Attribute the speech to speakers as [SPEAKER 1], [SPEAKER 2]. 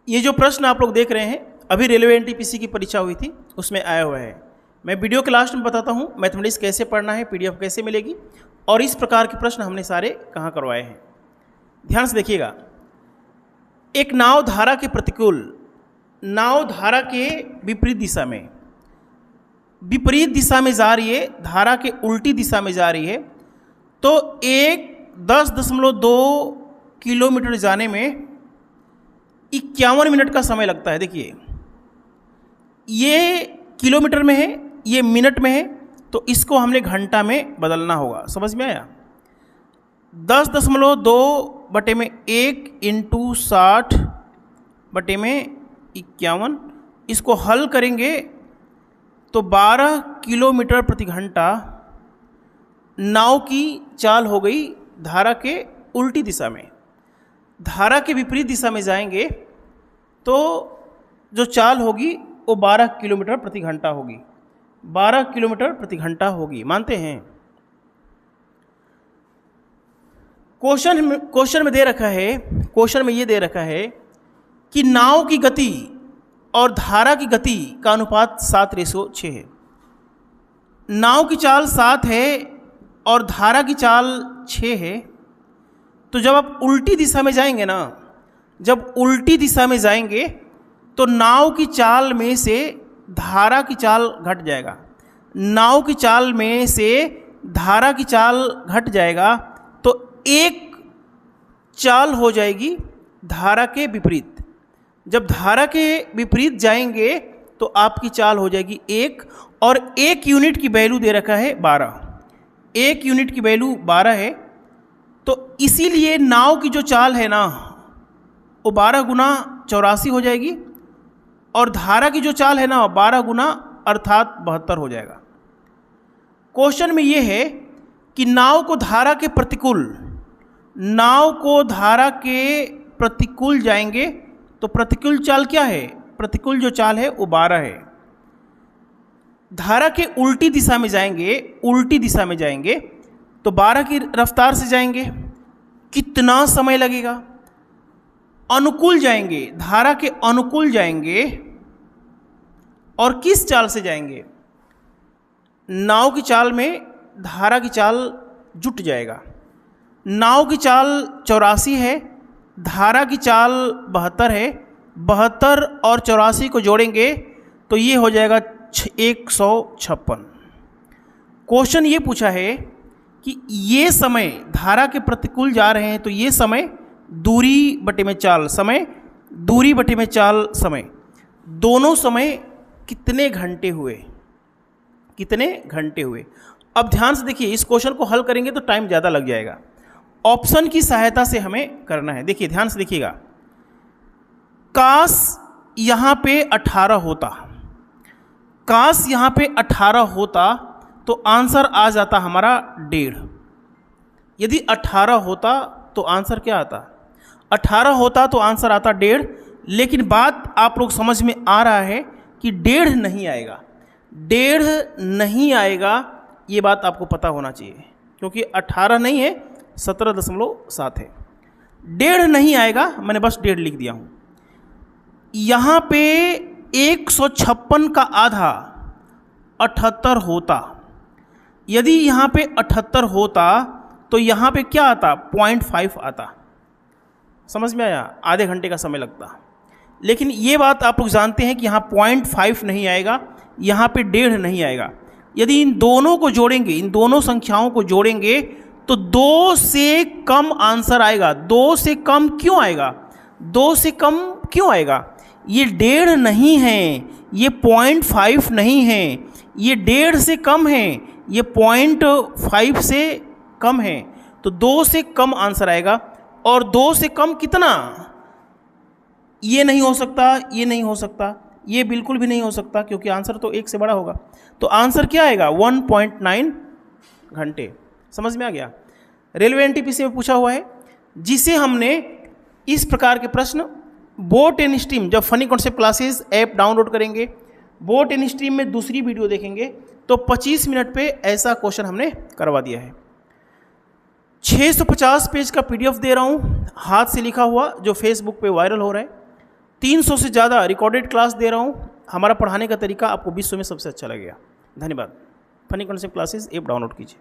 [SPEAKER 1] ये जो प्रश्न आप लोग देख रहे हैं अभी रेलवे एनटीपीसी की परीक्षा हुई थी उसमें आया हुआ है। मैं वीडियो के लास्ट में बताता हूँ मैथमेटिक्स कैसे पढ़ना है, पीडीएफ कैसे मिलेगी और इस प्रकार के प्रश्न हमने सारे कहाँ करवाए हैं। ध्यान से देखिएगा। एक नाव धारा के प्रतिकूल, नाव धारा के विपरीत दिशा में जा रही है, धारा के उल्टी दिशा में जा रही है, तो एक 10.2 किलोमीटर जाने में 51 मिनट का समय लगता है। देखिए ये किलोमीटर में है, ये मिनट में है, तो इसको हमने घंटा में बदलना होगा। समझ में आया? 10.2/1 इंटू 60/51, इसको हल करेंगे तो 12 किलोमीटर प्रति घंटा नाव की चाल हो गई धारा के उल्टी दिशा में। धारा के विपरीत दिशा में जाएंगे तो जो चाल होगी वो 12 किलोमीटर प्रति घंटा होगी। 12 किलोमीटर प्रति घंटा होगी, मानते हैं? क्वेश्चन में दे रखा है, क्वेश्चन में ये दे रखा है कि नाव की गति और धारा की गति का अनुपात 7:6 है। नाव की चाल 7 है और धारा की चाल 6 है, तो जब आप उल्टी दिशा में जाएंगे ना, जब उल्टी दिशा में जाएंगे तो नाव की चाल में से धारा की चाल घट जाएगा। नाव की चाल में से धारा की चाल घट जाएगा तो एक चाल हो जाएगी धारा के विपरीत। जब धारा के विपरीत जाएंगे तो आपकी चाल हो जाएगी 1, और 1 यूनिट की वैल्यू दे रखा है 12। 1 यूनिट की वैल्यू 12 है, तो इसीलिए नाव की जो चाल है ना वो 12 गुना 84 हो जाएगी, और धारा की जो चाल है ना 12 गुना अर्थात 72 हो जाएगा। क्वेश्चन में ये है कि नाव को धारा के प्रतिकूल जाएंगे तो प्रतिकूल चाल क्या है? प्रतिकूल जो चाल है वो 12 है। धारा के उल्टी दिशा में जाएंगे तो 12 की रफ्तार से जाएंगे, कितना समय लगेगा? अनुकूल जाएंगे, धारा के अनुकूल जाएंगे, और किस चाल से जाएंगे? नाव की चाल में धारा की चाल जुट जाएगा। नाव की चाल 84 है, धारा की चाल 72 है। 72 और 84 को जोड़ेंगे तो ये हो जाएगा 156। क्वेश्चन ये पूछा है कि ये समय धारा के प्रतिकूल जा रहे हैं तो ये समय दूरी बटे में चाल समय, दूरी बटे में चाल समय, दोनों समय कितने घंटे हुए? अब ध्यान से देखिए, इस क्वेश्चन को हल करेंगे तो टाइम ज़्यादा लग जाएगा। ऑप्शन की सहायता से हमें करना है। देखिए ध्यान से देखिएगा। काश यहाँ पे 18 होता, तो आंसर आ जाता हमारा 1.5। यदि 18 होता तो आंसर क्या आता? 18 होता तो आंसर आता 1.5। लेकिन बात आप लोग समझ में आ रहा है कि 1.5 नहीं आएगा, ये बात आपको पता होना चाहिए, क्योंकि 18 नहीं है 17.7 है। 1.5 नहीं आएगा, मैंने बस 1.5 लिख दिया हूँ। यहाँ पे 156 का आधा 78 होता। यदि यहाँ पे 78 होता तो यहाँ पे क्या आता? 0.5 आता। समझ में आया? आधे घंटे का समय लगता। लेकिन ये बात आप लोग जानते हैं कि यहाँ 0.5 नहीं आएगा, यहाँ पे 1.5 नहीं आएगा। यदि इन दोनों को जोड़ेंगे, इन दोनों संख्याओं को जोड़ेंगे तो 2 से कम आंसर आएगा। 2 से कम क्यों आएगा? ये 1.5 नहीं है, ये 0.5 नहीं है, ये 1.5 से कम है, ये 0.5 से कम है, तो 2 से कम आंसर आएगा। और 2 से कम कितना? ये नहीं हो सकता, ये बिल्कुल भी नहीं हो सकता, क्योंकि आंसर तो 1 से बड़ा होगा। तो आंसर क्या आएगा? 1.9 घंटे। समझ में आ गया? रेलवे एनटीपीसी में पूछा हुआ है, जिसे हमने इस प्रकार के प्रश्न बोट एंड स्ट्रीम, जब funny concept classes app download करेंगे, बोट एंड स्ट्रीम में दूसरी वीडियो देखेंगे तो 25 मिनट पे ऐसा क्वेश्चन हमने करवा दिया है। 650 पेज का पीडीएफ दे रहा हूँ, हाथ से लिखा हुआ, जो फेसबुक पे वायरल हो रहा है। 300 से ज़्यादा रिकॉर्डेड क्लास दे रहा हूँ। हमारा पढ़ाने का तरीका आपको विश्व में सबसे अच्छा लगेगा। धन्यवाद। Funny concept classes app download कीजिए।